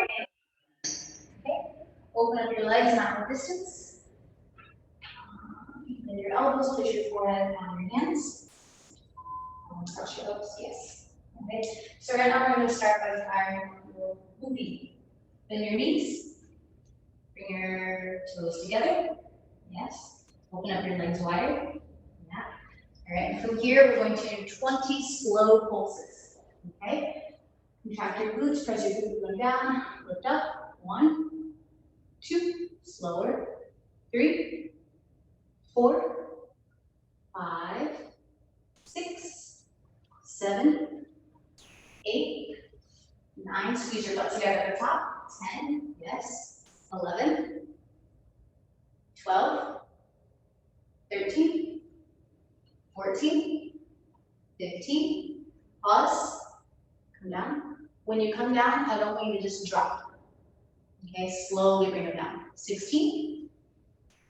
Okay. Open up your legs, not the distance. Bend your elbows, push your forehead on your hands. Touch your hips, yes. Okay. So right now we're going to start by firing your booty. Bend your knees. Bring your toes together. Yes. Open up your legs wider. Yeah. All right. And from here, we're going to do 20 slow pulses. Okay. Contract your glutes, press your glutes going down, lift up. 1, 2, slower. 3, 4, 5, 6, 7, 8, 9. Squeeze your butt together at the top. 10, yes. 11, 12, 13, 14, 15. Pause. Come down. When you come down, I don't want you to just drop. Okay, slowly bring it down. 16.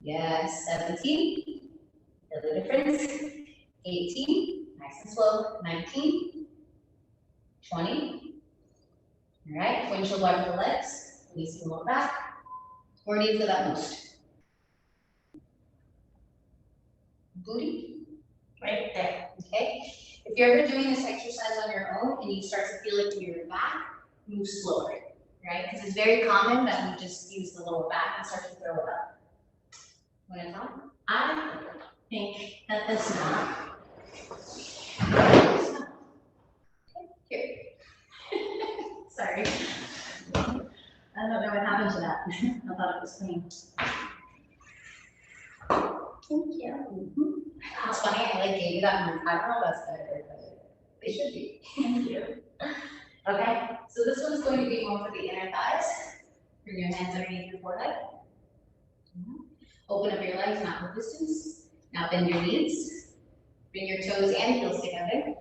Yes, 17. Feel the difference. 18. Nice and slow. 19. 20. All right, windshield wiper the legs. Release the lower back. Where do you feel that most? Booty. Right there. Okay. If you're ever doing this exercise on your own and you start to feel it in your back, move slower, right? Because it's very common that we just use the lower back and start to throw it up. Want to talk? I think that the smell. Here. Sorry. I don't know what happened to that. I thought it was clean. Thank you. Mm-hmm. It's funny, I gave you that. I don't know if that's better, but they should be. Thank you. Okay, so this one's going to be more for the inner thighs. Bring your hands underneath your forehead. Open up your legs, not the distance. Now bend your knees. Bring your toes and heels together.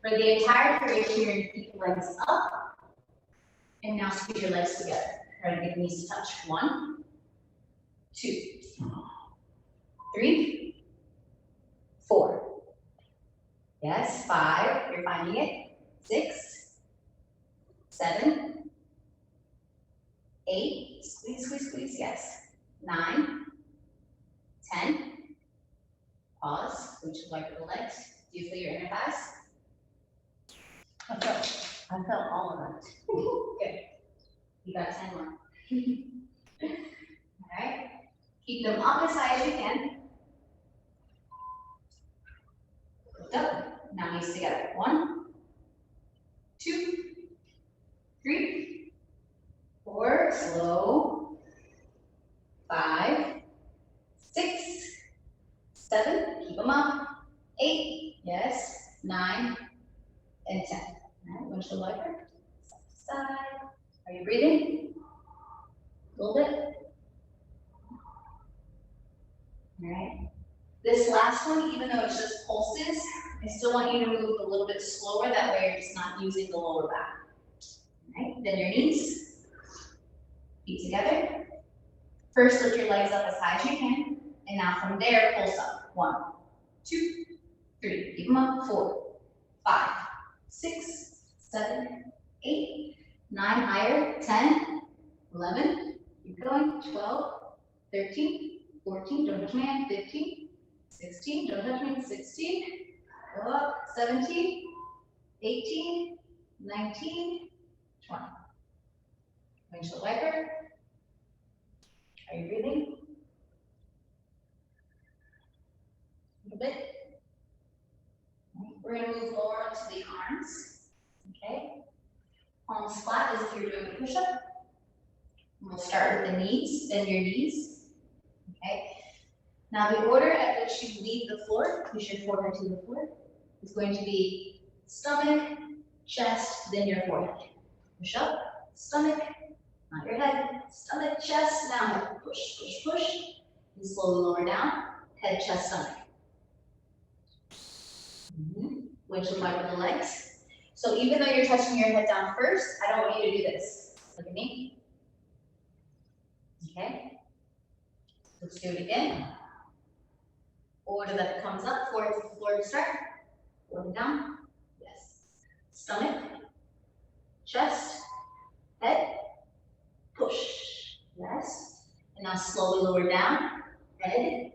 For the entire duration, you're going to keep the legs up. And now squeeze your legs together. Try to get the knees to touch. 1, 2, 3, 4. Yes, 5. You're finding it. 6, 7, 8. Squeeze, squeeze, squeeze. Yes. 9, 10. Pause. Windshield wiper the legs. Do you feel your inner thighs? I felt all of that. Good. You got 10 more. All right. Keep them up as high as you can. Lift up. Now knees together. 1, 2, 3, 4. Slow. 5, 6, 7. Keep them up. 8. Yes. 9 and 10. All right. Windshield wiper. Side to side. Are you breathing? A little bit. All right. This last one, even though it's just pulses, I still want you to move a little bit slower. That way you're just not using the lower back. All right. Bend your knees. Feet together. First, lift your legs up as high as you can. And now from there, pulse up. 1, 2, 3. Keep them up. 4, 5, 6, 7, 8, 9. Higher. 10, 11. Keep going. 12, 13, 14. Don't touch my hand. 15, 16. Don't touch me. 16. Go up. 17, 18, 19, 20. Windshield wiper. Are you breathing? A little bit. We're going to move lower onto the arms. Okay. Palms flat as if you're doing a push-up. We'll start with the knees. Bend your knees. Okay. Now the order at which you leave the floor, push your forehead to the floor, is going to be stomach, chest, then your forehead. Push up, stomach, not your head, stomach, chest, now push, push, push. And slowly lower down, head, chest, stomach. Windshield wiper the legs. So even though you're touching your head down first, I don't want you to do this. Look at me. Okay. Let's do it again. Order that it comes up, forward to the floor to start. Forward down. Yes. Stomach, chest, head, Now slowly lower down, head,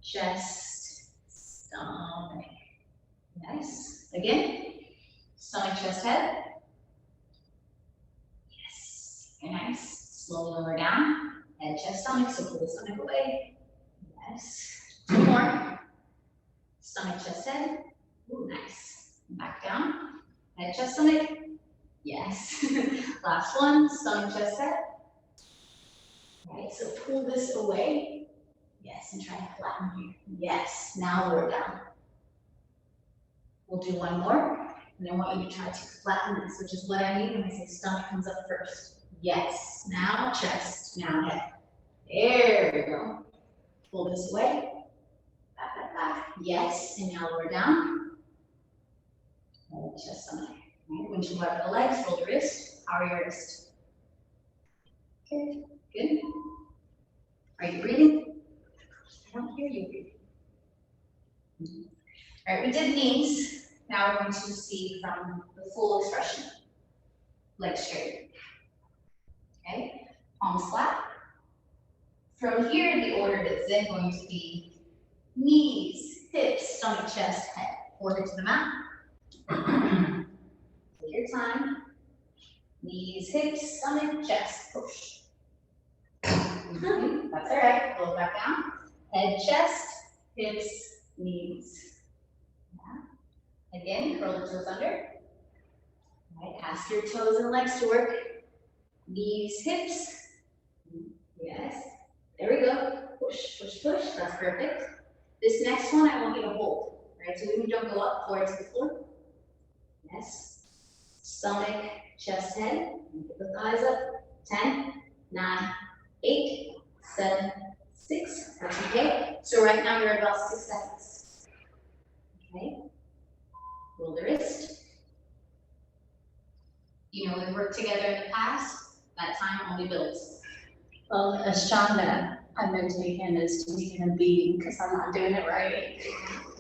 chest, stomach. Nice. Again, stomach, chest, head. Yes. Very nice. Slowly lower down, head, chest, stomach. So pull the stomach away. Yes. 2 more. Stomach, chest, head. Ooh, nice. Back down, head, chest, stomach. Yes. Last one, stomach, chest, head. Right, so pull this away. Yes, and try to flatten here. Yes, now lower down. We'll do one more, and I want you to try to flatten this, which is what I mean when I say stomach comes up first. Yes, now chest, now head. There we go. Pull this away. Back, back, back. Yes, and now lower down. Head, chest, stomach. Right, when you work the legs, roll the wrist, power your wrist. Good, good. Are you breathing? I don't hear you breathing. All right, we did knees. Now we're going to see from the full expression. Legs straight. Okay, palms flat. From here, the order is then going to be knees, hips, stomach, chest, head. Forehead to the mat. Take your time. Knees, hips, stomach, chest, push. That's all right. Roll back down. Head, chest, hips, knees. Yeah. Again, curl the toes under. Right. Ask your toes and legs to work. Knees, hips. Yes. There we go. Push, push, push. That's perfect. This next one, I want you to hold. Right. So when you don't go up, forward to the floor. Yes. Stomach, chest, head. Get the thighs up. 10, 9, 8, 7, 6. That's okay. So right now you're at about 6 seconds. Okay. Roll the wrist. You know, we worked together in the past. That time only builds. Well, Ashtanga, I've been taking is to be in a beating because I'm not doing it right.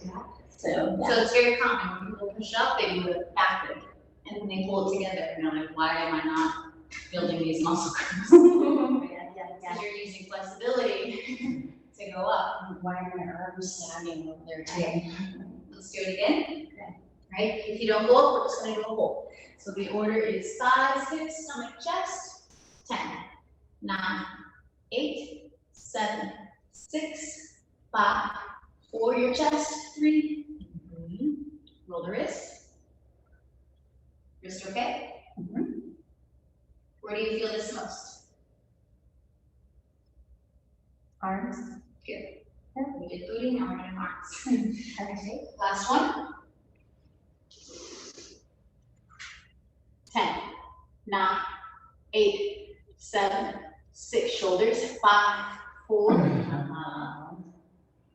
Yeah. So, So it's very common when people push up, they do it backward. And when they pull it together, you know, like, why am I not building these muscle groups? Because you're using flexibility to go up. Why are my arms sagging over there too? Let's do it again. Okay. Right? If you don't go up, we're just going to go hold. So the order is thighs, hips, stomach, chest. 10, 9, 8, 7, 6, 5, 4 your chest, 3. Roll the wrist. Wrist okay? Where do you feel this most? Arms. Good. We did booty, now we're doing arms. Okay, last one. 10, 9, 8, 7, 6. Shoulders. 5, 4.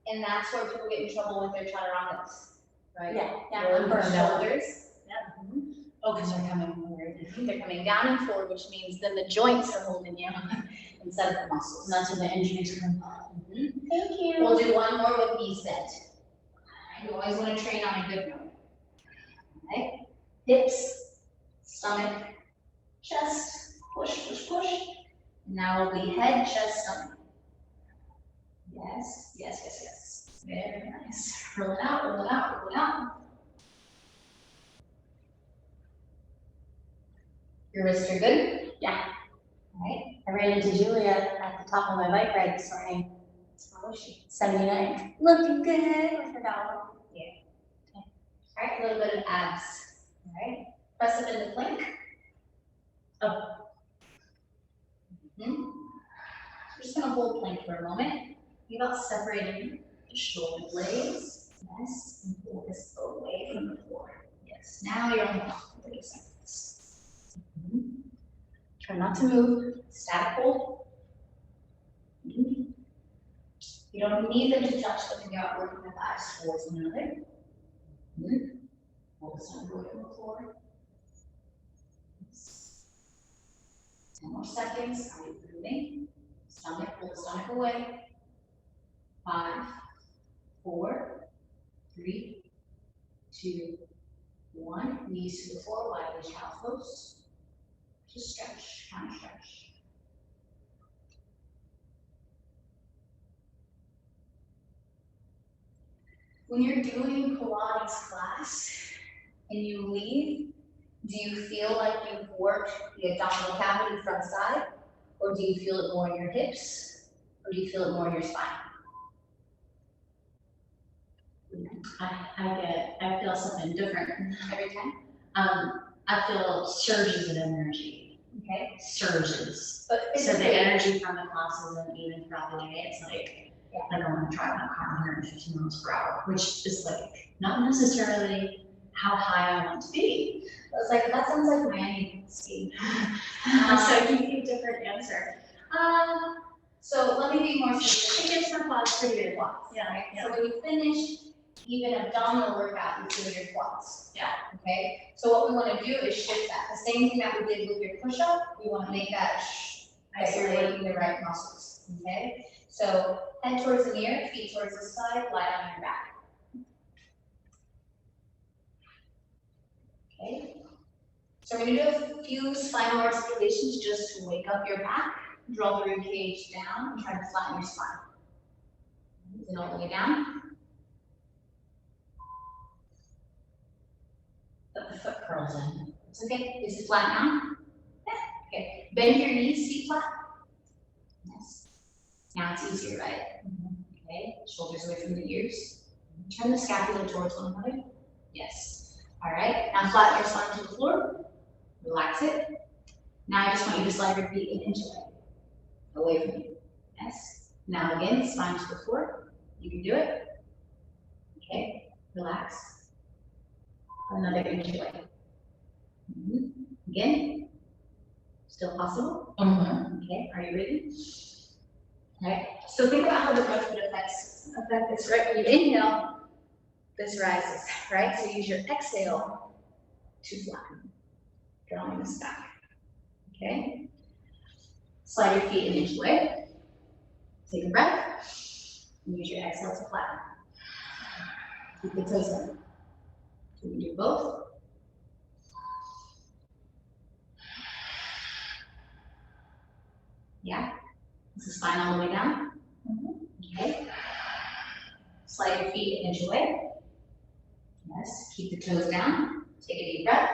And that's where people get in trouble with their chaturangas, right? Yeah. Roll the shoulders. Yep. Oh, because they're coming forward. They're coming down and forward, which means then the joints are holding you instead of the muscles. And that's where the injuries come. Thank you. We'll do one more with knees bent. You always want to train on a good note. Okay. Hips, stomach, chest, push, push, push. Now will be head, chest, stomach. Yes, yes, yes, yes. Very nice. Roll it out, roll it out, roll it out. Your wrists are good? Yeah. All right. I ran into Julia at the top of my bike ride this morning. How was she? 79. Looking good with her dog. Yeah. Okay. All right, a little bit of abs. All right. Press up in the plank. Up. We're just going to hold plank for a moment. Think about separating the shoulder blades. Yes. And pull this away from the floor. Yes. Now you're on the floor. 30 seconds. Try not to move. Static hold. You don't need them to touch, but think about working the thighs towards one another. Hold the stomach away from the floor. 10 more seconds. Are you breathing? Stomach, pull the stomach away. 5, 4, 3, 2, 1. Knees to the floor, widely child's pose. Just stretch, counter stretch. When you're doing Pilates class and you leave, do you feel like you've worked the abdominal cavity front side? Or do you feel it more in your hips? Or do you feel it more in your spine? I feel something different. Every time? I feel surges of energy. Okay. Surges. But So the energy from the classes and even throughout the day, it's like, like I want to drive my car 150 miles per hour, which is like not necessarily how high I want to be. I was like, that sounds like Miami skiing. So you need a different answer. So let me be more specific. It gets my quads pretty good quads. Yeah, right. So when you finish even abdominal workout, you feel your quads. Yeah. Okay. So what we want to do is shift that. The same thing that we did with your push-up, we want to make that that you're working the right muscles. Okay. So head towards the mirror, feet towards the side, lie on your back. Okay. So we're going to do a few spinal articulations just to wake up your back. Draw the rib cage down and try to flatten your spine. Then all the way down. Put the foot curls in. It's okay. Is it flat now? Yeah. Okay. Bend your knees, feet flat. Yes. Now it's easier, right? Okay. Shoulders away from the ears. Turn the scapula towards one another. Yes. All right. Now flatten your spine to the floor. Relax it. Now I just want you to slide your feet an inch away from you. Yes. Now again, spine to the floor. You can do it. Okay. Relax. Another inch away. Again. Still possible? Okay. Are you ready? All right. So think about how the breath would affect this, right? When you inhale, this rises, right? So use your exhale to flatten. Drawing this back. Okay. Slide your feet an inch away. Take a breath. And use your exhale to flatten. Keep the toes in. So we do both. Yeah. This is spine all the way down. Okay. Slide your feet an inch away. Yes. Keep the toes down. Take a deep breath.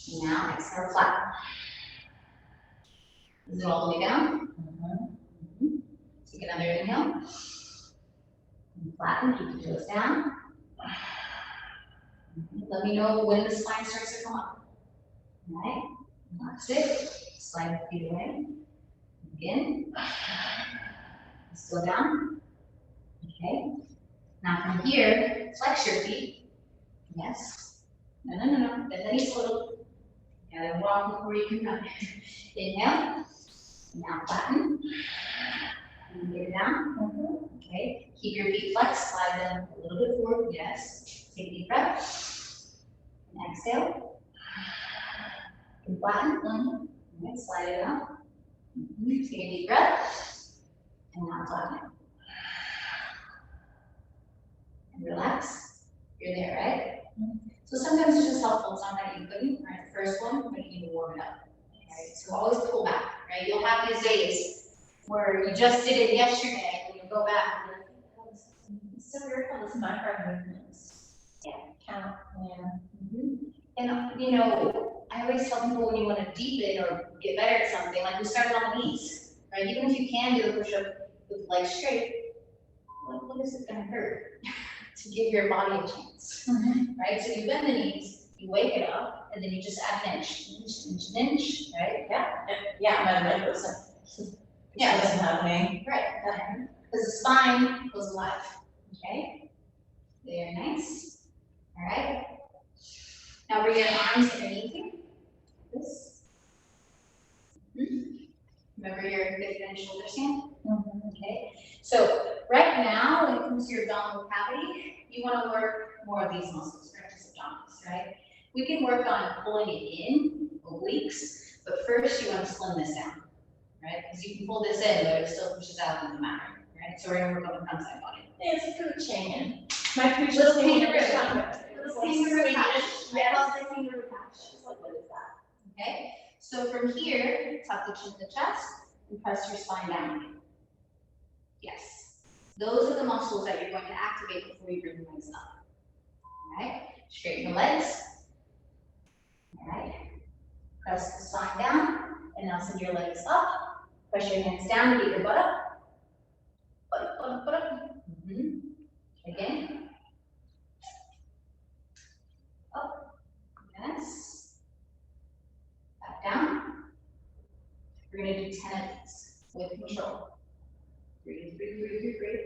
And now exhale, flatten. Is it all the way down? Take another inhale. And flatten, keep the toes down. Let me know when the spine starts to come up. All right, relax it. Slide the feet away. Again. Still down. Okay. Now from here, flex your feet. Yes. No. Bend the knees a little. You gotta walk before you can run. Inhale. Now flatten. And get it down. Okay. Keep your feet flexed. Slide them a little bit forward. Yes. Take a deep breath. And exhale. And flatten. Okay. Slide it out. Take a deep breath. And now flatten it. And relax. You're there, right? So sometimes it's just helpful. It's not that you couldn't. Right. The first one, but you need to warm it up. Right? So always pull back. Right? You'll have these days where you just did it yesterday and you go back and you're like, oh, it's so weird how this micro movements. Yeah. Count. Yeah. And you know, I always tell people when you want to deepen or get better at something, like we started on the knees, right? Even if you can do the push-up with legs straight, what is it going to hurt to give your body a chance, right? So you bend the knees, you wake it up, and then you just add an inch, right? Yeah, my leg was like, yeah, What's happening? right, because the spine goes alive, okay? Very nice, all right? Now bring your arms underneath you, this. Remember your hip and shoulder stand? Okay, so right now, when it comes to your abdominal cavity, you want to work more of these muscles, right? Just abdominals, right? We can work on pulling it in, obliques, but first you want to slim this down, right? Because you can pull this in, but it still pushes out in the matter, right? So we're going to work on the front side body. It's a food chain. My food Little chain. kangaroo. Little kangaroo patch. I love the kangaroo patch. Like, what is that? Okay, so from here, tuck the chin to the chest and press your spine down. Yes. Those are the muscles that you're going to activate before you bring the legs up. All right, straighten the legs. All right, press the spine down, and now send your legs up. Press your hands down to get your butt up. Butt up, butt up, butt up. Again. Up. Yes. Back down. We're going to do 10 of these with control. Breathe, breathe, breathe, breathe, breathe.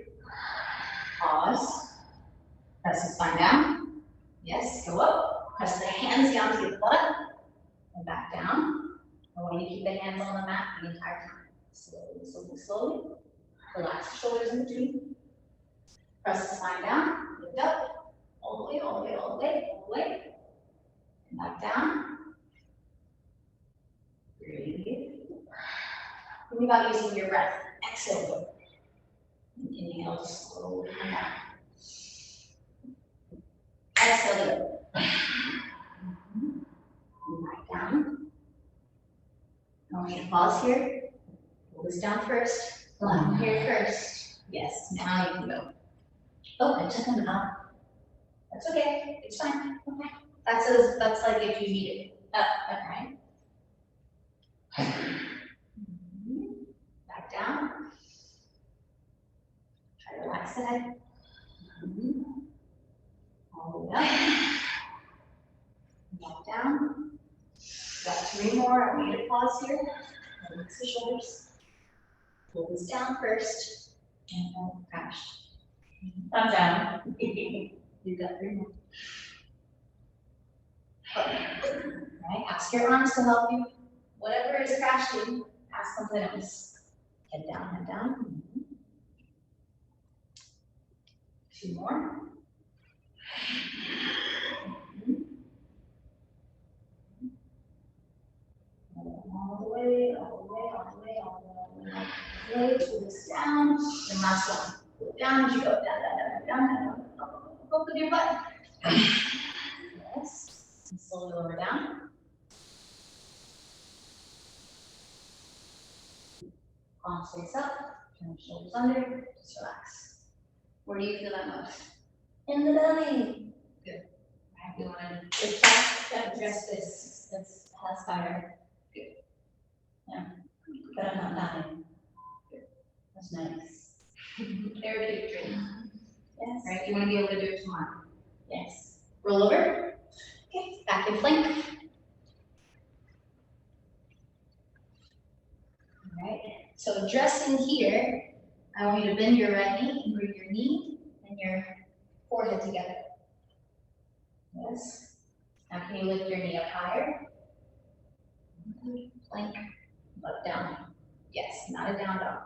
Pause. Press the spine down. Yes, go up. Press the hands down to get the butt up. And back down. I want you to keep the hands on the mat the entire time. Slowly, slowly, slowly. Relax the shoulders in between. Press the spine down. Lift up. All the way, all the way, all the way, all the way. And back down. Breathe. Think about using your breath. Exhale. Inhale, just slowly come down. Exhale. And back down. I want you to pause here. Pull this down first. Come here first. Yes, now you can go. Oh, I took them out. That's okay. It's fine. Okay. That's like if you need it. Up, okay. Back down. Try to relax the head. All the way up. Back down. Got 3 more. I want you to pause here. Relax the shoulders. Pull this down first. And then crash. Thumbs down. You got 3 more. Right. Ask your arms to help you. Whatever is crashing, ask them to notice. Head down, head down. 2 more. All the way, all the way, all the way, all the way, all the way, all the way. Pull this down. And last one. Pull it down as you go. Down, down, down, down, down, down. Up with your butt. Yes. And slowly lower down. Palms face up. Turn the shoulders under. Just relax. Where do you feel that most? In the belly. Good. Right, we want to address this. That's fire. Good. Yeah. But I'm not dying. Good. That's nice. Therapeutic training. Yes. Right. You want to be able to do it tomorrow. Yes. Roll over. Okay. Back in plank. All right. So addressing here, I want you to bend your right knee and bring your knee and your forehead together. Yes. Now can you lift your knee up higher? Plank, butt down. Yes, not a down dog.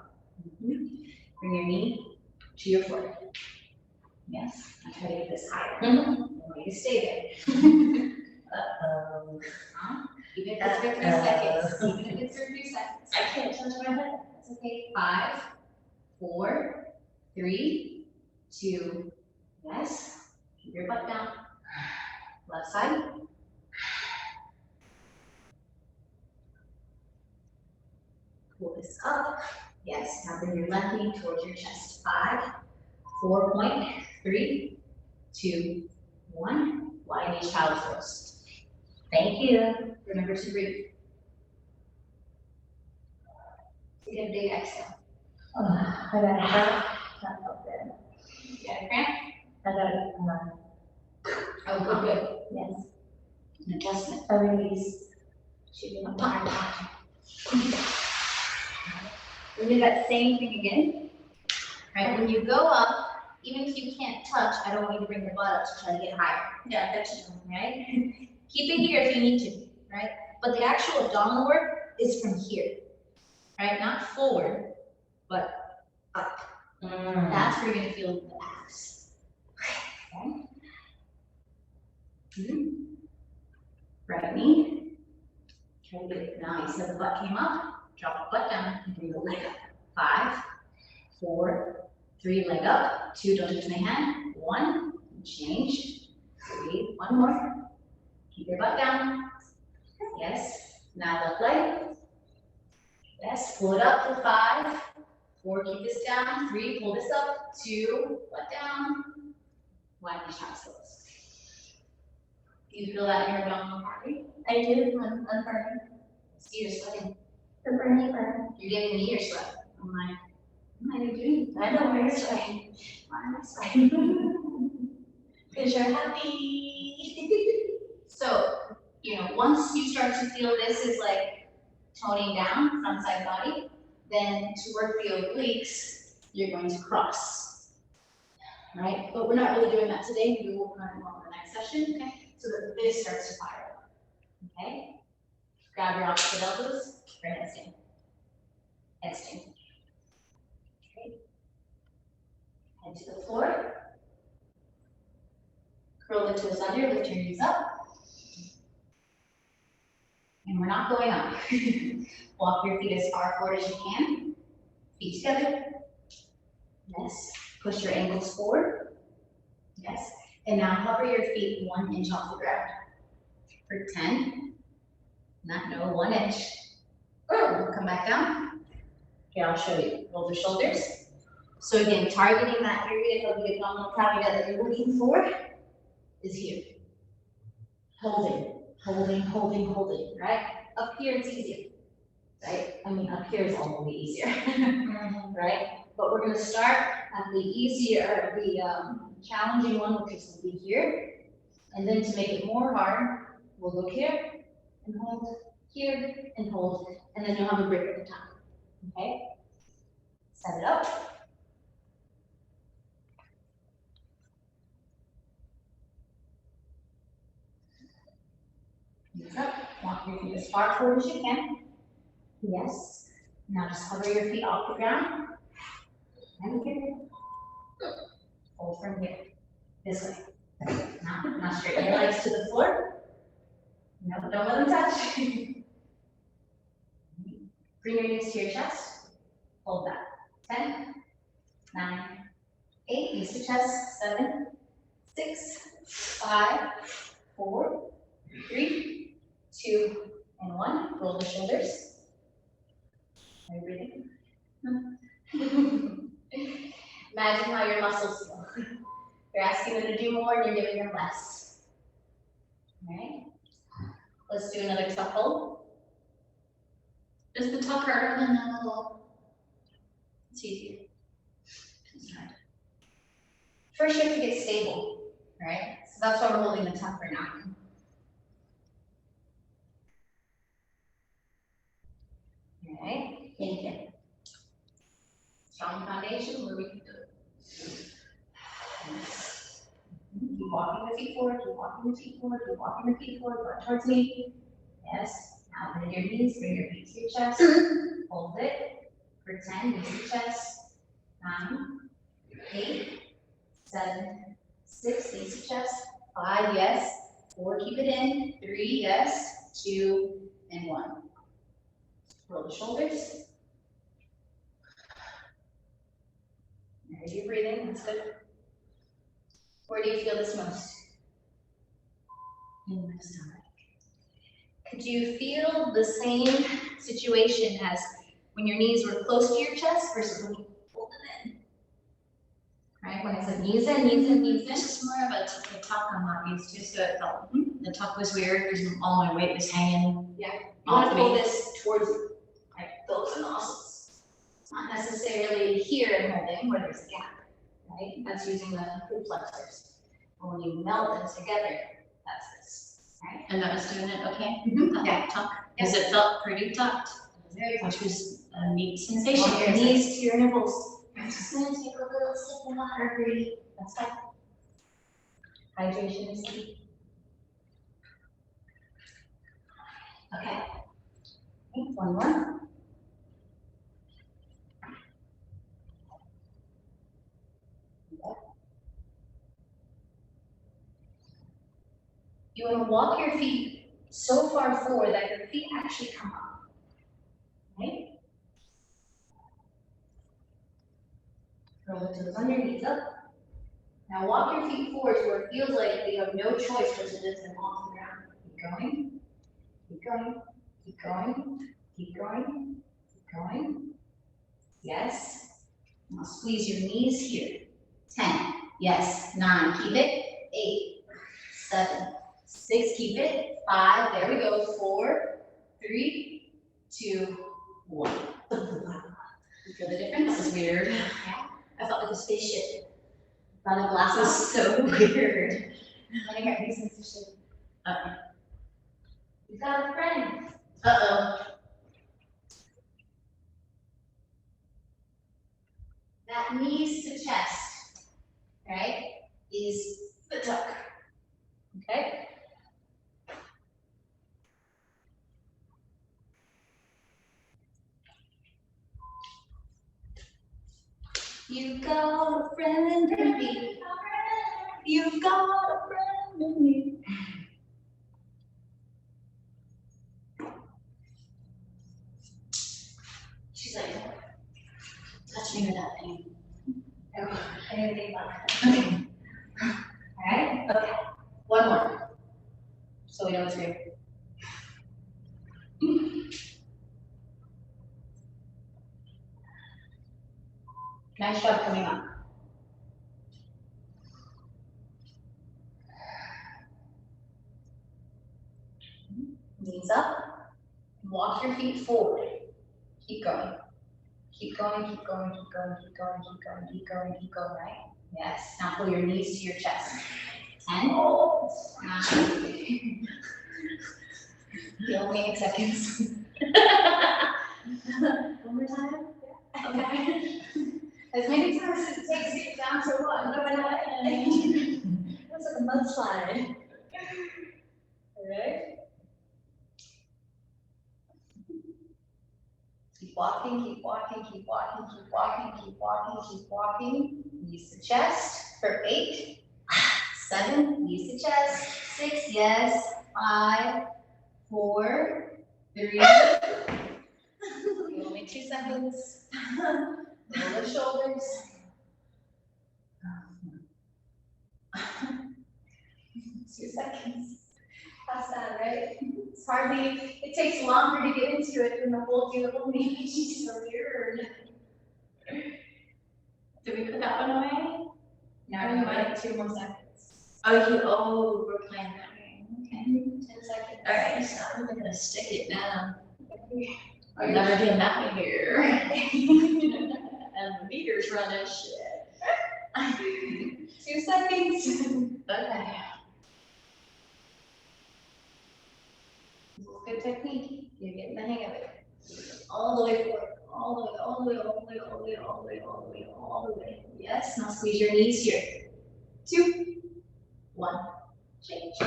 Bring your knee to your forehead. Yes. Now try to get this higher. I want you to stay there. Uh-oh. Even if it's for 3 seconds. Even if it's for 3 seconds. I can't touch my head. That's okay. 5, 4, 3, 2. Yes. Keep your butt down. Left side. Pull this up. Yes. Now bring your left knee towards your chest. 5, 4 point. 3, 2, 1. Widen each child's pose. Thank you. Remember to breathe. Take a big exhale. I got it. That felt good. You got a cramp? I got it. Oh, good. Yes. An adjustment. A release. Should be on time. We'll do that same thing again. Right, when you go up, even if you can't touch, I don't want you to bring your butt up to try to get higher. Yeah, that's you, right? Keep it here if you need to, right? But the actual abdominal work is from here, right? Not forward, but up. That's where you're gonna feel the abs. Okay. Right knee. Try to get it. Now you said the butt came up. Drop the butt down and bring the leg up. 5, 4, 3, leg up. 2, don't touch my hand. 1, change. 3, 1 more. Keep your butt down. Yes. Now left leg. Yes. Pull it up for 5, 4, keep this down. 3, pull this up. 2, let down. 1, chest close. Do you feel that in your abdominal cavity? I do, I'm burning. See, you're sweating. The burning burn. You're giving me your sweat. I'm like, what am I doing? I know where you're sweating. Why am I sweating? Because you're happy. So, once you start to feel this is like toning down, front side body, then to work the obliques, you're going to cross, right? But we're not really doing that today. Maybe we'll kind of go on the next session, okay? So that this starts to fire up, okay? Grab your opposite elbows, for headstand. Headstand. Okay. Head to the floor. Curl the toes under, lift your knees up. And we're not going up. Walk your feet as far forward as you can. Feet together. Yes. Push your ankles forward. Yes. And now hover your feet 1 inch off the ground. For 10. No, 1 inch. We'll come back down. Okay, I'll show you. Roll the shoulders. So again, targeting that area of the abdominal cavity that you're looking for is here. Holding, right? Up here it's easier, right? I mean, up here is all the way easier, right? But we're gonna start at the easier, the challenging one, which is gonna be here. And then to make it more hard, we'll look here and hold, here and hold, and then you'll have a break at the top, okay? Set it up. Knees up, walk your feet as far forward as you can. Yes. Now just hover your feet off the ground. And here. Hold from here. This way. Now straighten your legs to the floor. No, don't let them touch. Bring your knees to your chest. Hold that. 10, 9, 8, knees to chest. 7, 6, 5, 4, 3, 2, and 1. Roll the shoulders. Are you breathing? Imagine how your muscles feel. You're asking them to do more and you're giving them less. All right. Let's do another tuck hold. Is the tuck harder than the hold? It's easier. It's hard. First, you have to get stable. All right. So that's why we're holding the tuck right now. All right. Thank you. Strong foundation where we can do it. Keep walking the feet forward, keep walking the feet forward, keep walking the feet forward, go towards me. Yes. Now bend your knees, bring your feet to your chest. Hold it. For 10, knees to chest. 9, 8, 7, 6, knees to chest. 5, yes. 4, keep it in. 3, yes. 2, and 1. Roll the shoulders. There's your breathing, that's good. Where do you feel this most? In my stomach. Could you feel the same situation as when your knees were close to your chest versus when you pulled it in? Right, when I said knees in, knees in, knees in. This is more of a tuck I'm not used to, so it felt, the tuck was weird because all my weight was hanging. Yeah, you want to pull this towards you, right? Those are the muscles. It's not necessarily here and holding where there's a gap, right? That's using the hip flexors. And when you melt them together, that's this, right? And that was doing it okay? Yeah. Tuck, because it felt pretty tucked, Very which was a neat sensation. On your knees to your nipples. I'm just gonna take a little sip of water, Bree. That's fine. Hydration is key. Okay. One more. You want to walk your feet so far forward that your feet actually come up. Right? Roll the toes on your knees up. Now walk your feet forward to where it feels like you have no choice but to lift them off the ground. Keep going. Keep going. Keep going. Keep going. Keep going. Yes. Now squeeze your knees here. 10, yes, 9, keep it. 8, 7, 6, keep it. 5, there we go. 4, 3, 2, 1. You feel the difference? That was weird. Yeah. I felt like a spaceship. That was so weird. Let me get these things to shake. You got a friend. Uh-oh. That knees to chest, right, is the tuck, okay? You've got a friend in me. You've got a friend in me. She's like, touch me with that thing. Okay, I didn't think about that. Okay. All right, okay. One more. So we know it's real. Nice job coming up. Knees up. Walk your feet forward. Keep going. Keep going, keep going, keep going, keep going, keep going, keep going, keep going, right? Yes. Now pull your knees to your chest. 10, 9, feel me in seconds. One more time. Okay. As many times as it takes to get down to one. That's like a mudslide. Alright. Keep walking, keep walking, keep walking, keep walking, keep walking, keep walking. Knees to chest for 8, 7, knees to chest, 6, yes, 5, 4, 3, only 2 seconds. Roll the shoulders. 2 seconds. That's that, right? It's hardly, it takes longer to get into it than the whole do the whole knee. So weird. Did we put that one away? No, we might 2 more seconds. Oh, we're playing that game. Okay, 10 seconds. All right, so I'm gonna stick it down. I'm never doing that one here. And the meter's running shit. 2 seconds. Okay. Good technique. You're getting the hang of it. All the way forward. All the way, all the way, all the way, all the way, all the way, all the way, all the way. Yes, now squeeze your knees here. 2, 1. Change.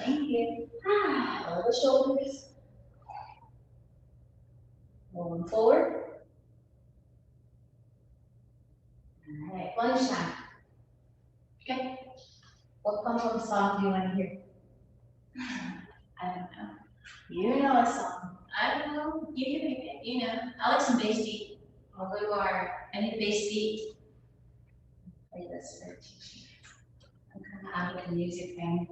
Thank you. Roll the shoulders. Rolling forward. All right, lunge time. Okay. What pump song do you want to hear? I don't know. You know a song. I don't know. You can pick it. You know, I like some bass beat. I'll go to our, I need a bass beat. play this for teaching. I'm kind of out of the music thing.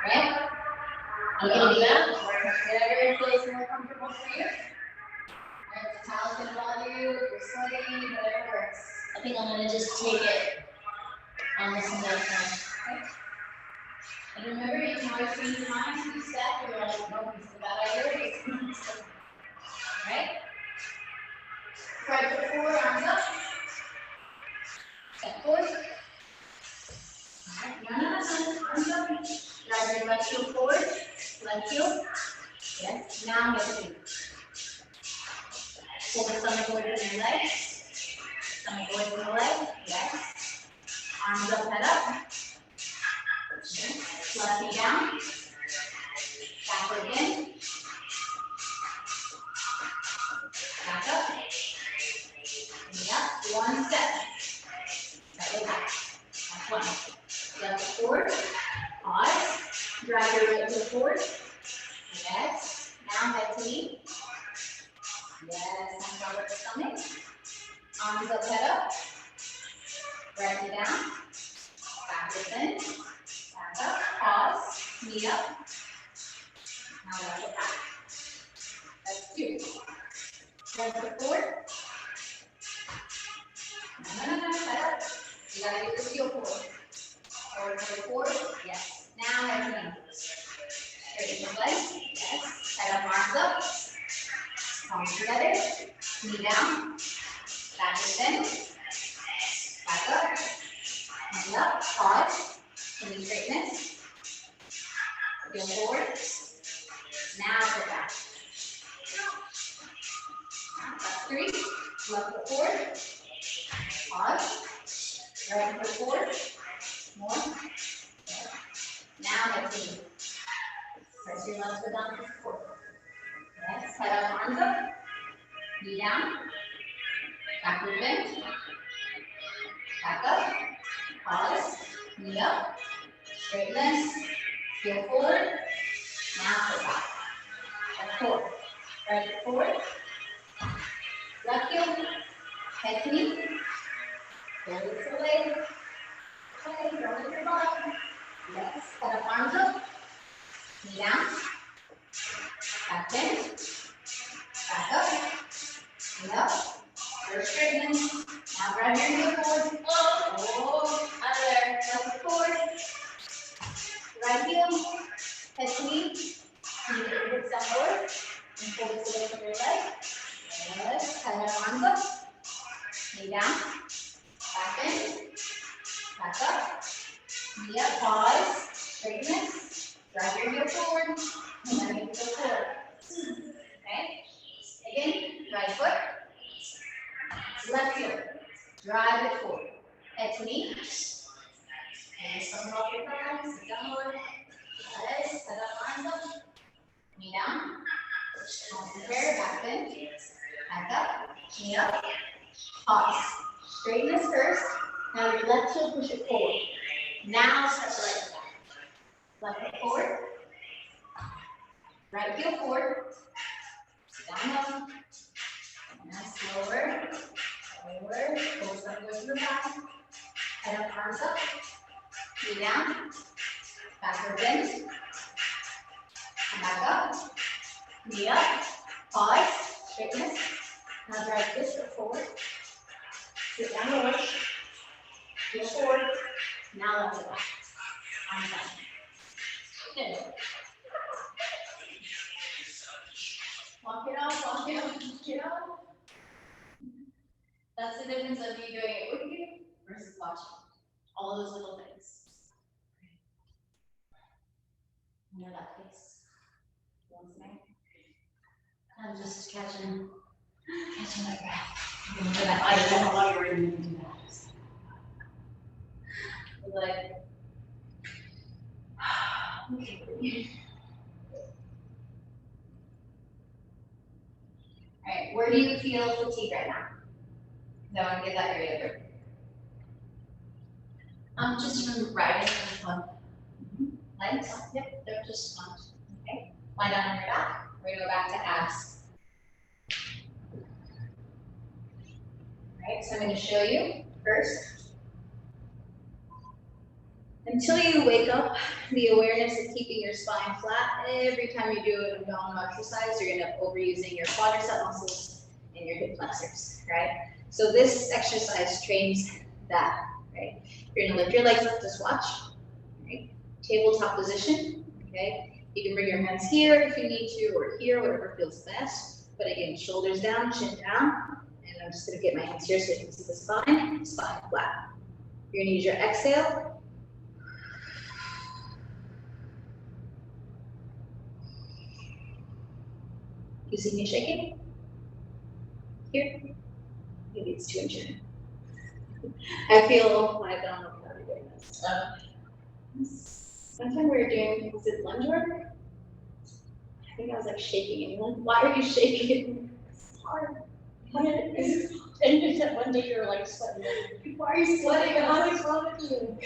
Okay? I'm gonna do that. Whatever feels more comfortable for you. Alright, if the towel's gonna bother you, if you're sweating, whatever works. I think I'm gonna just take it on this one. Okay? And remember, you can always change your mind, you step, you're like, no, this is a bad idea. Alright? Right foot forward, arms up. Step forward. Alright, no, arms up. Drag your left heel forward, left heel. Yes, now get the feet. Pull the stomach away from your legs. Stomach away from the leg, yes. Arms up, head up. Left knee down. Backward again. Back up. Knee up. One step. Right leg back. That's one. Left foot forward. Pause. Drag your right foot forward. Yes. Now head to knee. Yes. Hands over the stomach. Arms up, head up. Right knee down, backwards in, back up, pause, knee up. Now left foot back. That's 2. Right foot forward. No, set up. You gotta get this heel forward. Forward, yes. Now head to knee. Straighten your legs, yes. Head up, arms up. Palms together, knee down, backwards in, back up, knee up, pause, knee straightness, heel forward, now sit back. That's 3, left foot forward, pause, right foot forward, more, now head to knee. Press your left foot down to the floor. Yes, head up, arms up, knee down, backward bend, back up, pause, knee up, straightness, heel forward, now sit back. Left forward, right foot forward, left heel, head to knee, forward to the leg, okay, roll with your bottom, yes, head up, arms up, knee down, back bend, back up, knee up, first straighten, now grab your heel forward, oh, out of there, left foot forward, right heel, head to knee, knee hips down forward, and pull this away from your leg, yes, head up, arms up, knee down, back bend, back up, knee up, pause, straightness, drive your heel forward, and then heel forward. Okay? Again, right foot, left heel, drive it forward. Head to knee. And some off your thumbs, sit down lower. Yes, set up, arms up, knee down. Palms together, back bend, back up, knee up, pause. Straighten this first. Now your left heel, push it forward. Now step the right foot back. Left foot forward. Right heel forward. Down low. Now slower. Forward. Pull some goes to the back. Head up, arms up. Knee down. Backward bend. Back up. Knee up. Pause. Straightness. Now drive this foot forward. Sit down lower. Heel forward. Now left it back. Arms up. Good. Walk it off, walk it off, walk it off. That's the difference of me doing it with you versus watching. All those little things. You know that face? Once more. I'm just catching my breath. I don't know why you're going to do that. Like, okay. All right, where do you feel fatigue right now? No one get that area over. Just from riding the fun. Legs? Yep, they're just fun. Okay, lie down on your back. We're gonna go back to abs. All right, so I'm gonna show you first. Until you wake up the awareness of keeping your spine flat, every time you do an abdominal exercise, you're gonna end up overusing your quadricep muscles and your hip flexors, right? So this exercise trains that, right? You're gonna lift your legs up, just watch, right? Tabletop position, okay? You can bring your hands here if you need to, or here, whatever feels best. But again, shoulders down, chin down, and I'm just gonna get my hands here so you can see the spine flat. You're gonna use your exhale. You see me shaking? Here? Maybe it's too injured. I feel like I don't know how to do this. One time we were doing, was it lunge work? I think I was like shaking and like, why are you shaking? It's hard. And you said one day you were like sweating. Why are you sweating? What's wrong with you?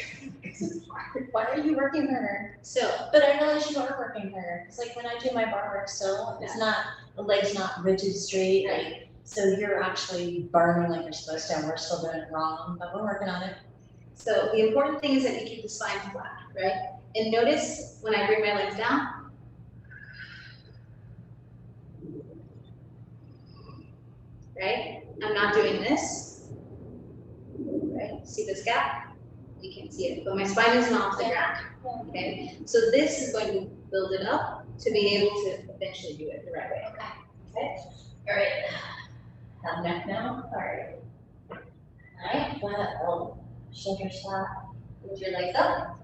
Why are you working harder? So, But I know that you are working harder. It's like when I do my bar work still, it's not, the leg's not rigid straight. right. So you're actually burning like you're supposed to, and we're still doing it wrong, but we're working on it. So the important thing is that you keep the spine flat, right? And notice when I bring my legs down, right? I'm not doing this, right? See this gap? You can't see it, but my spine is not off the ground, okay? So this is going to build it up to be able to eventually do it the right way, okay? All right. Have neck now. All right. All right. Flat. Shoulders flat. Lift your legs up.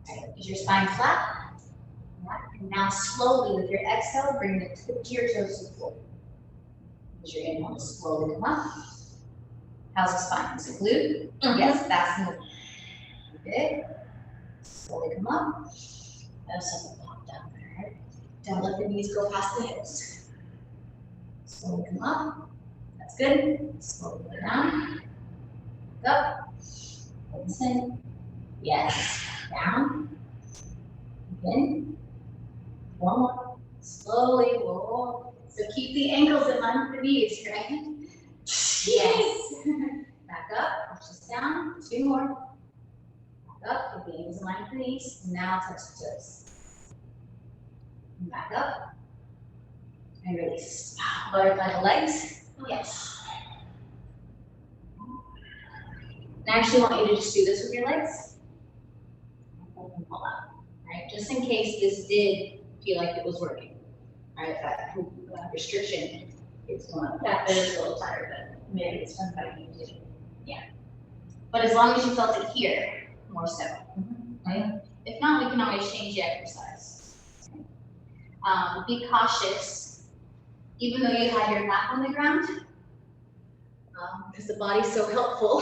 All right, is your spine flat? And now slowly with your exhale, bring the tip of your toes to the floor. As your inhale, slowly come up. How's the spine? Is it glued? Yes, that's the movement. Okay. Slowly come up. Have something pop down there. Don't let the knees go past the hips. Slowly come up. That's good. Slowly go down. Up. Listen. Yes. Down. Again. One more. Slowly. Whoa. So keep the ankles in line with the knees, right? Yes. Back up. Push this down. 2 more. Back up. Keep the ankles in line with the knees. Now touch the toes. And back up. And release. Butterfly the legs. Yes. And I actually want you to just do this with your legs. And pull out. Right? Just in case this did feel like it was working. Right? That restriction is going up. That is a little tired, but maybe it's fun by you too. But as long as you felt it here, more so. Right? If not, we can always change the exercise. Be cautious, even though you had your back on the ground, because the body's so helpful,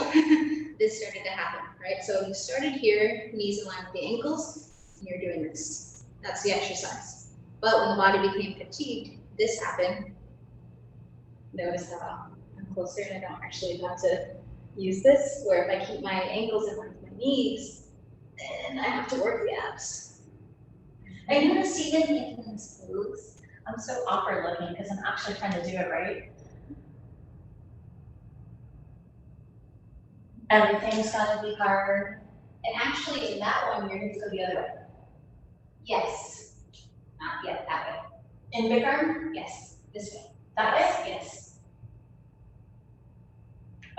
this started to happen, right? So you started here, knees in line with the ankles, and you're doing this. That's the exercise. But when the body became fatigued, this happened. Notice how I'm closer and I don't actually have to use this, where if I keep my ankles in line with my knees, then I have to work the abs. I noticed even in his glutes, I'm so awkward looking because I'm actually trying to do it right. Everything's gotta be hard. And actually, in that one, your hips go the other way. Yes. Not yet, that way. In big arm? Yes, this way. That way? Yes.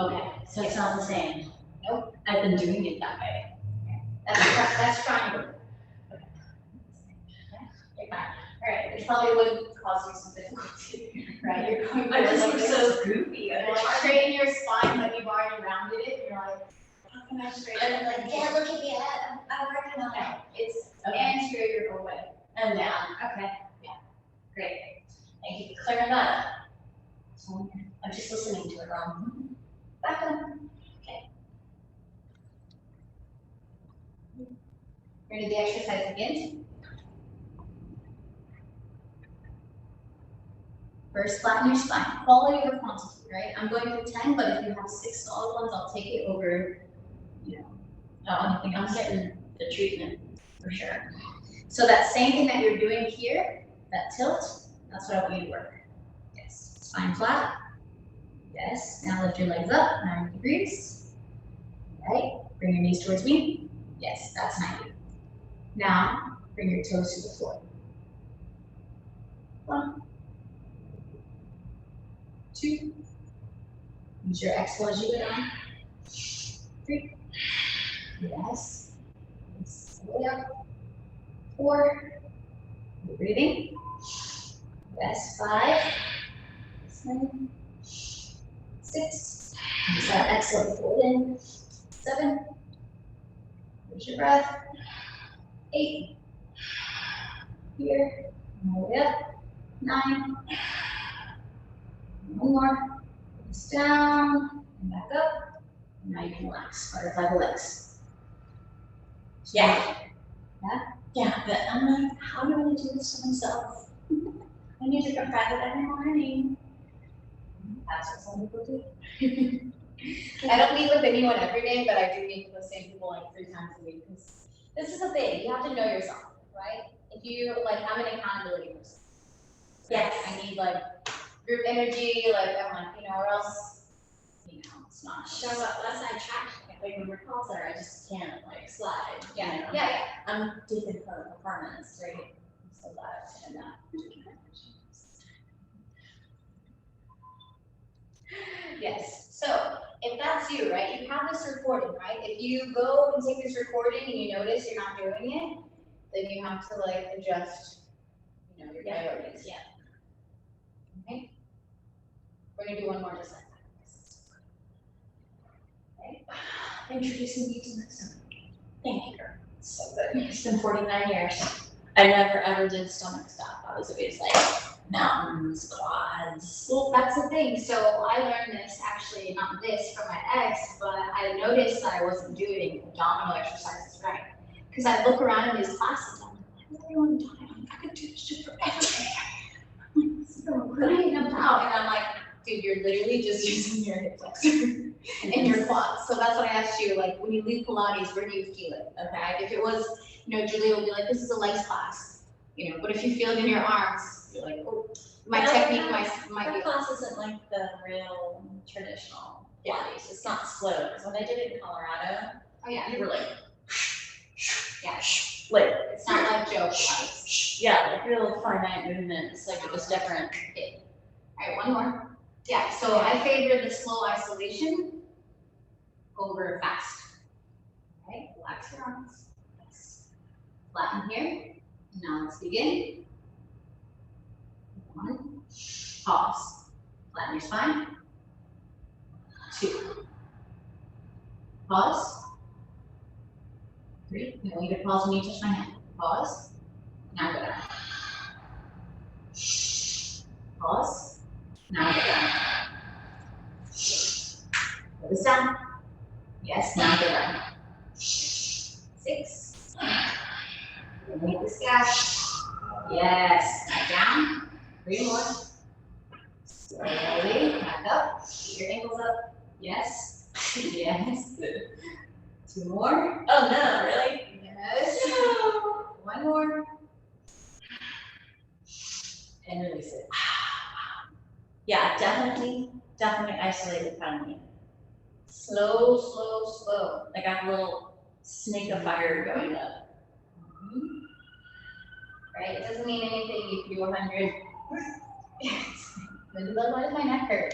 Okay, so it's not the same. Nope. I've been doing it that way. That's triangle. Alright, which probably would cause you some difficulty, right? You're going I just like look this. so goofy. You're like straighten your spine, but you've already rounded it, and you're like, how can I straighten it? I'm like, yeah, look at me, I'm working on it. It's Okay. anterior away. And down. Okay. Yeah. Great. Thank you for clearing that up. So I'm just listening to it wrong. Back up. Okay. We're gonna do the exercise again. First, flatten your spine. Quality over quantity, right? I'm going for 10, but if you have 6 solid ones, I'll take it over, anything I'm else. getting the treatment for sure. So that same thing that you're doing here, that tilt, that's what I want you to work. Yes. Spine flat. Yes. Now lift your legs up, 90 degrees. Right. Bring your knees towards me. Yes, that's 90. Now, bring your toes to the floor. 1, 2. Use your exhale as you go down. 3. Yes. Way up. 4. Keep breathing. Yes. 5. 7. 6. Use that exhale to hold in. 7. Hold your breath. 8. Here. All the way up. 9. One more. Put this down and back up. And now you can relax. Butterfly the legs. Yeah. Yeah? Yeah, but I'm like, how do I do this to myself? I need to go practice every morning. That's what some people do. I don't meet with anyone every day, but I do meet with the same people like 3 times a week. Because this is the thing, you have to know yourself, right? If you, I'm an accountability person. Yes. I need group energy, I'm or else, it's not. Show up less I track. like when we're call center, I just can't like slide. you Yeah, know? yeah, I'm deep in clinical performance, right? So that's and that. yes. So if that's you, right, you have this recording, right? If you go and take this recording and you notice you're not doing it, then you have to like adjust, you know, your Yeah. priorities. Yeah. Okay. We're gonna do one more just like that. Okay. Introducing me to myself. Thank you. So good. It's been 49 years. I never ever did stomach stuff. I was always like mountains, quads. Well, that's the thing. So I learned this actually, not this from my ex, but I noticed that I wasn't doing abdominal exercises right. Because I look around in these classes, I'm like, why is everyone dying? I could do this shit forever. So right about, and I'm like, dude, you're literally just using your hip flexor and your quads. So that's what I asked you, like, when you leave Pilates, where do you feel it? Okay, if it was, you know, Julia will be like, this is a legs class, you know, but if you feel it in your arms, you're like, oh, my technique might be. That class isn't like the real traditional Pilates. It's not slow. Because when I did it in Colorado, Oh yeah, you were like, yeah. like It's not like Joe Pilates. yeah, like real finite movements. Like it was different. All right, one more. Yeah, so I favor the slow isolation over fast. Okay, relax your arms. Yes. Flatten here. Now let's begin. 1, pause. Flatten your spine. 2, pause. 3, you don't need to pause when you touch my hand. Pause. Now go down. Pause. Now go down. Put this down. Yes, now go down. 6. Make this gap. Yes, back down. 3 more. Slowly, back up. Keep your ankles up. Yes. Yes. 2 more. Oh no, really? Yes. No. 1 more. And release it. Yeah, definitely isolated family. Slow, slow, slow. Like I have a little snake of fire going up. Right? It doesn't mean anything if you do 100. Why does my neck hurt?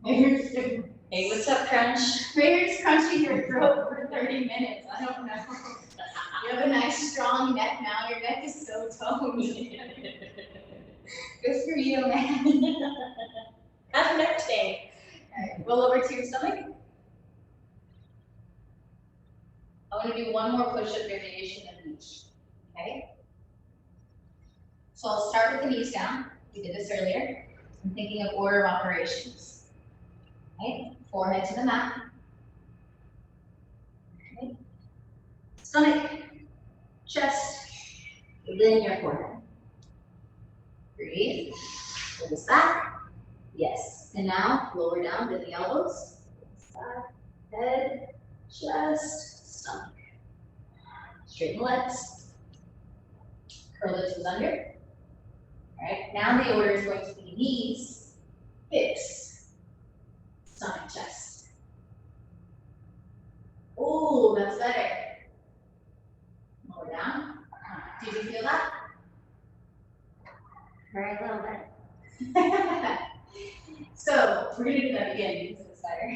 Hey, what's up, Crunch? Fingers crunching your throat for 30 minutes. I don't know. You have a nice strong neck now. Your neck is so toned. Good for you, man. Happy neck day. Alright, roll over to your stomach. I want to do one more push-up variation of each. Okay? So I'll start with the knees down. We did this earlier. I'm thinking of order of operations. Okay? Forehead to the mat. Okay? Stomach, chest, within your forehead. Breathe. Pull this back. Yes. And now lower down to the elbows. Back, head, chest, stomach. Straighten the legs. Curl the toes under. All right. Now the order is going to be knees, hips, stomach, chest. Ooh, that's better. Lower down. Did you feel that? Very little bit. So we're gonna do that again because it's better.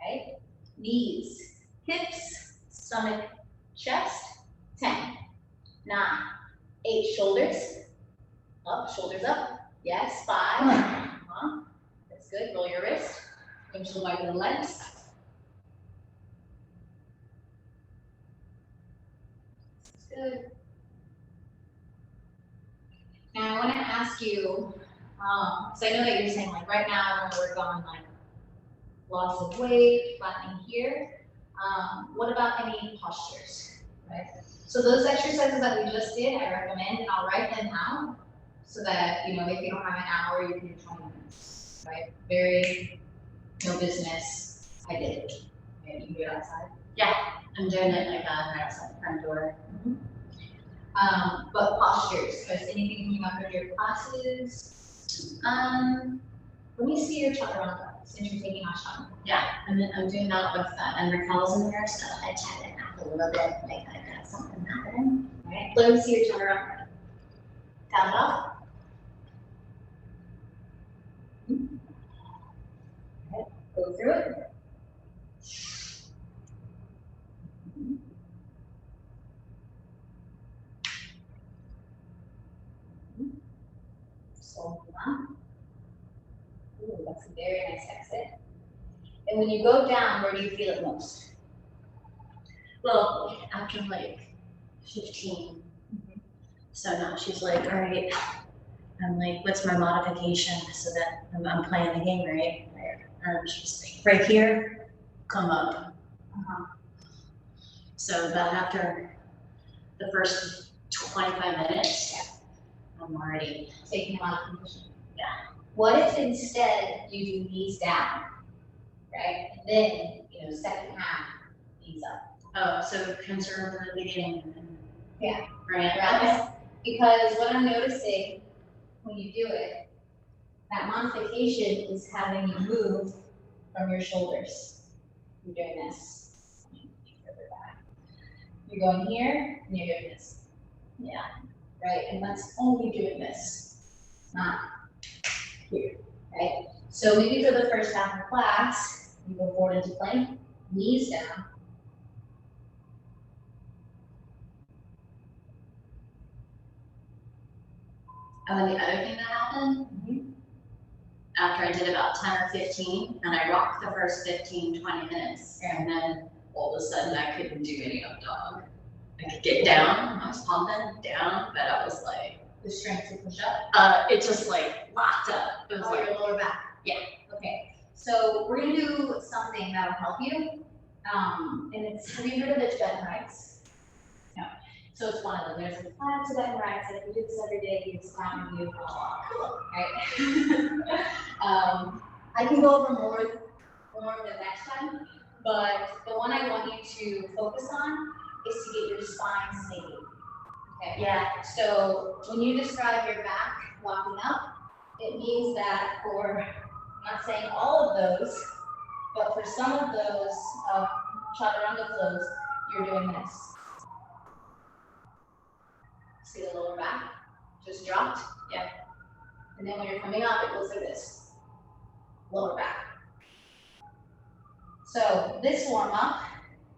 Right? Knees, hips, stomach, chest. 10, 9, 8, shoulders. Up, shoulders up. Yes, 5. That's good. Roll your wrist. Windshield wiper the legs. That's good. Now I want to ask you, because I know that you're saying like right now I want to work on like loss of weight, flattening here. What about any postures, right? So those exercises that we just did, I recommend, and I'll write them out so that, you know, if you don't have an hour, you can do 20 minutes, right? Very no business. I did it. Okay, you can do it outside. Yeah, I'm doing it like right outside the front door. But postures, is anything coming up in your classes? Let me see your chaturanga. since you're taking off shot. Yeah, and then I'm doing that with Ender curls in there, so I check it out a little bit, like I got something happening. Alright, let me see your shoulder up. Tap it off. Okay, go through it. So, ooh, that's a very nice exit. And when you go down, where do you feel it most? Well, after like 15. So now she's like, all right, I'm like, what's my modification so that I'm playing the game, right? She's like, right here, come up. So about after the first 25 minutes, I'm already Taking them out of position. Yeah. What if instead you do knees down, right? And then, second half, knees up. Oh, so conserve the beginning. Yeah. Right. Right? Because what I'm noticing when you do it, that modification is having you move from your shoulders. You're doing this. Further back. You're going here, and you're doing this. Yeah. Right? And that's only doing this, not here, right? So maybe for the first half of class, you go forward into plank, knees down. And then the other thing that happened, after I did about 10 or 15, and I rocked the first 15, 20 minutes, and then all of a sudden I couldn't do any up dog. I could get down, I was pumping down, but I was like, The strength to push up. it just like locked up. It was like, Your lower back. Yeah. Okay. So we're gonna do something that'll help you. And it's, have you heard of the Tibetan rites? No. So it's one of them. There's 5 Tibetan rites. If you do this every day, you just count and you right? I can go over more the next time, but the one I want you to focus on is to get your spine stable. Okay. yeah. So when you describe your back walking up, it means that for, I'm not saying all of those, but for some of those chaturanga flows, you're doing this. See the lower back just dropped? Yeah. And then when you're coming up, it goes like this. Lower back. So this warm up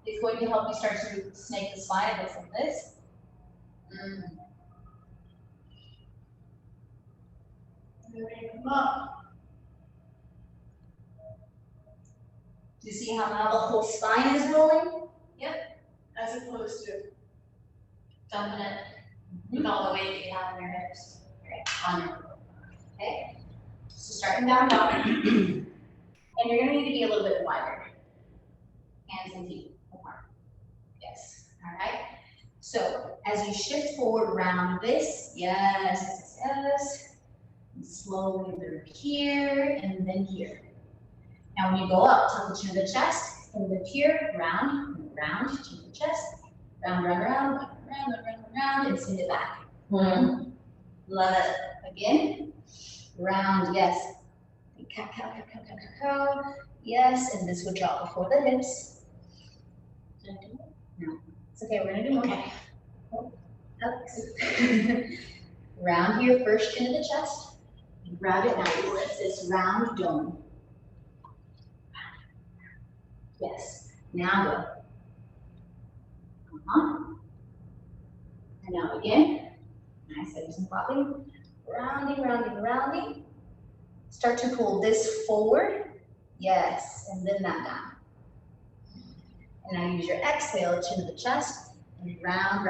is going to help you start to snake the spine. It looks like this. Come up. Do you see how now the whole spine is rolling? Yep. As opposed to Dumping it with all the weight that you have in your hips. On your Okay. So starting down dog. And you're gonna need to be a little bit wider. Hands and feet apart. Yes. All right. So as you shift forward around this, yes. And slowly through here and then here. Now when you go up, tuck the chin to the chest and lift here, round, chin to the chest, round, and send it back. Love it. Again, round, yes. Cow. Yes, and this would drop before the hips. No, it's okay, we're gonna do more. Okay. Up. Round here, first chin to the chest. Grab it, now you lift this round dome. Yes, now go. And now again, nice, do some popping. Rounding. Start to pull this forward. Yes, and then that down. And now use your exhale, chin to the chest, and round.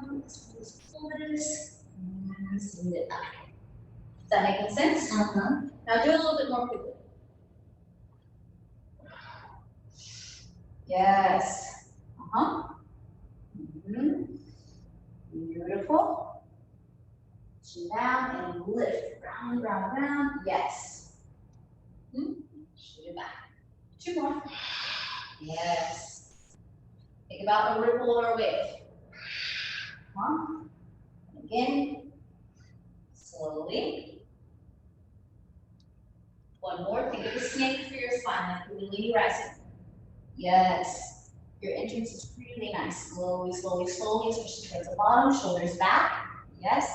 Pull this, and send it back. Is that making sense? Now do it a little bit more quickly. Yes. Beautiful. Chin down and lift. Round. Yes. Shoot it back. 2 more. Yes. Think about a ripple or a wave. Again. Slowly. 1 One more, think of a snake for your spine, like Kundalini rising. Yes. Your entrance is really nice. Slowly, slowly, slowly, especially towards the bottom, shoulders back. Yes.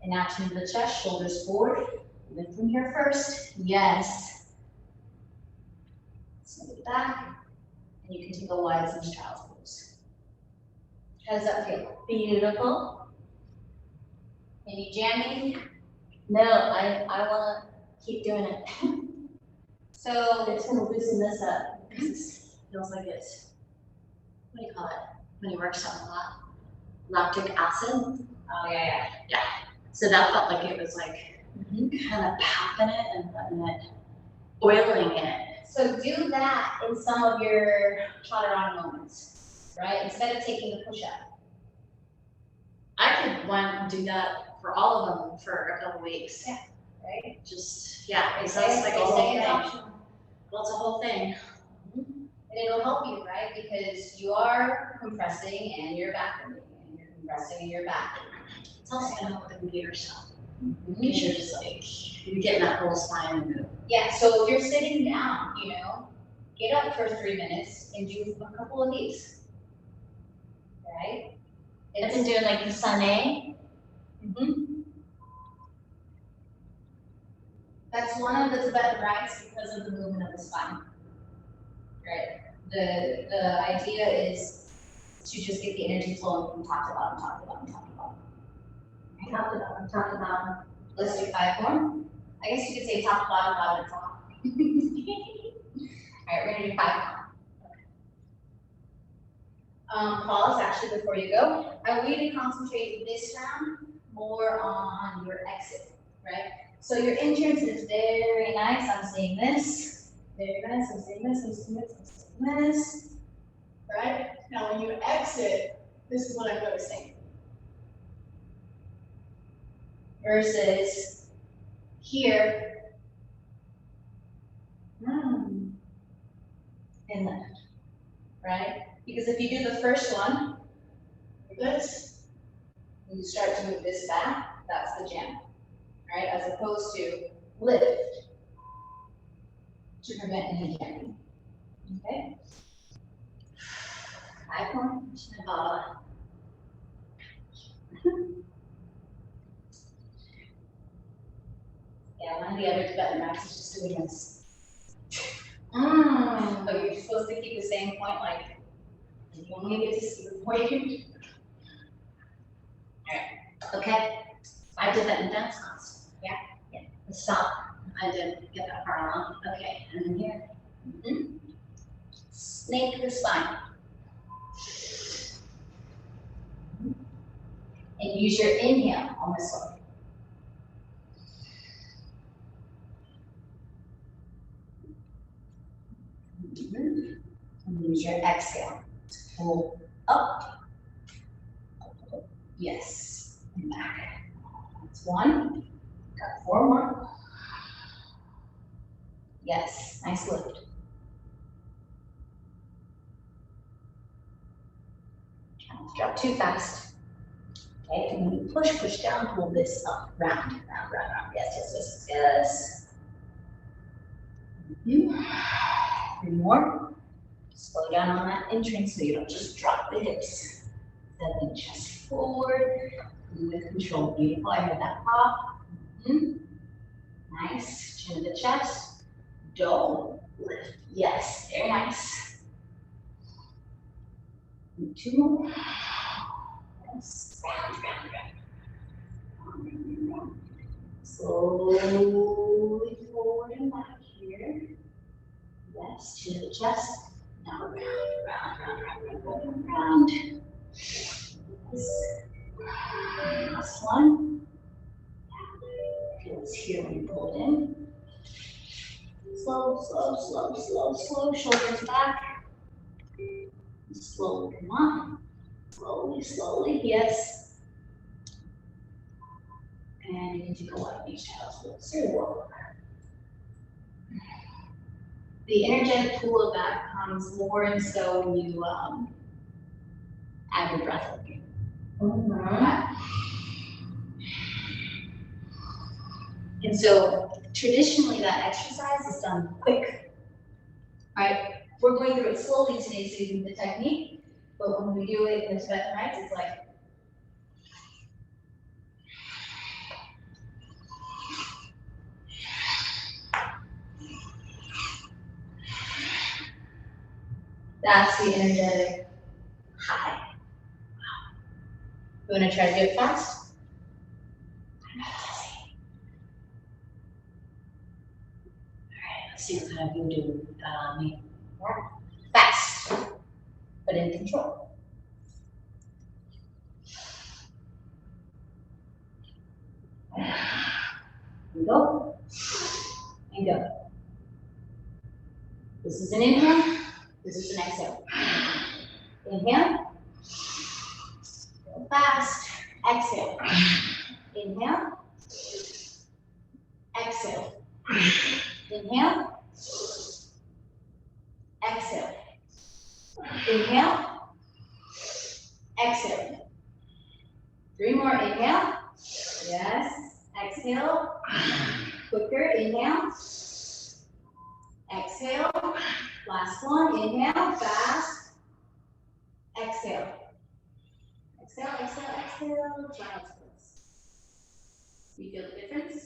And now to the chest, shoulders forward. Lift from here first. Yes. Send it back. And you can take a wide lunge child's pose. How does that feel? Beautiful. Any jamming? No, I wanna keep doing it. So It's gonna loosen this up, because it feels like it's, What do you call it? When you work so a lot? Lactic acid. oh yeah. So that felt like it was like kind of popping it and letting it, oiling it. So do that in some of your chaturanga moments, right? Instead of taking the push-up. I could do that for all of them for a couple weeks. Yeah. Right? Just, yeah, it's like a whole They say it's thing. optional. Well, it's a whole thing. And it'll help you, right? Because you are compressing and you're back and you're compressing and you're back. It's also gonna help with the computer stuff. Because you're just like, you're getting that whole spine move. Yeah, so if you're sitting down, get up for 3 minutes and do a couple of these. Right? I've been doing like the sunny. That's one of the Tibetan rites because of the movement of the spine. Right? The idea is to just get the energy flowing from top to bottom, top to bottom, top to bottom. Right? Talk about. Let's do 5 more. I guess you could say top to bottom, bottom to top. All right, we're gonna do 5 more. Pause actually before you go. I want you to concentrate this round more on your exit, right? So your entrance is very nice. I'm seeing this. Very nice. I'm seeing this. I'm seeing this. I'm seeing this. Right? Now when you exit, this is what I'm noticing. Versus here. And left. Right? Because if you do the first one, like this, and you start to move this back, that's the jam, right? As opposed to lift to prevent any jamming. Okay? 5 more. Yeah, one of the other Tibetan rites is just doing this. But you're supposed to keep the same point, like you only get to see the point. Okay, I did that in dance class. Yeah. Stop. I didn't get that far along. Okay, and then here. Snake the spine. And use your inhale on this one. And use your exhale to pull up. Yes, and back. That's 1. Got 4 more. Yes, nice lift. Drop too fast. Okay, and when you push down, pull this up, round, round, round, round. Yes, yes, yes, yes. 3 more. Slow down on that entrance so you don't just drop the hips. Then the chest forward with control. Beautiful. I heard that pop. Nice. Chin to the chest. Don't lift. Yes, very nice. And 2 more. Yes. Round, round, round. Slowly forward and back here. Yes, chin to the chest. Now round, round, round, round, round, round, round. Yes. Last one. Feels here when you pull it in. Slow, slow, slow, slow, slow. Shoulders back. Slowly come up. Slowly, slowly. Yes. And you can take a lot of these child's pose. Very well. The energetic tool of that comes more and so when you add your breath in. And so traditionally that exercise is done quick. Right? We're going through it slowly today so you can get the technique, but when we do it in the Tibetan rites, it's like, that's the energetic high. You want to try to do it fast? Alright, let's see what kind of you do with that on me. Fast, but in control. Here we go. And go. This is an inhale. This is an exhale. Inhale. Go fast. Exhale. Inhale. Exhale. Inhale. Exhale. Inhale. Exhale. 3 more. Inhale. Yes. Exhale. Quicker. Inhale. Exhale. Last one. Inhale. Fast. Exhale. Exhale, exhale, exhale. Child's pose. You feel the difference?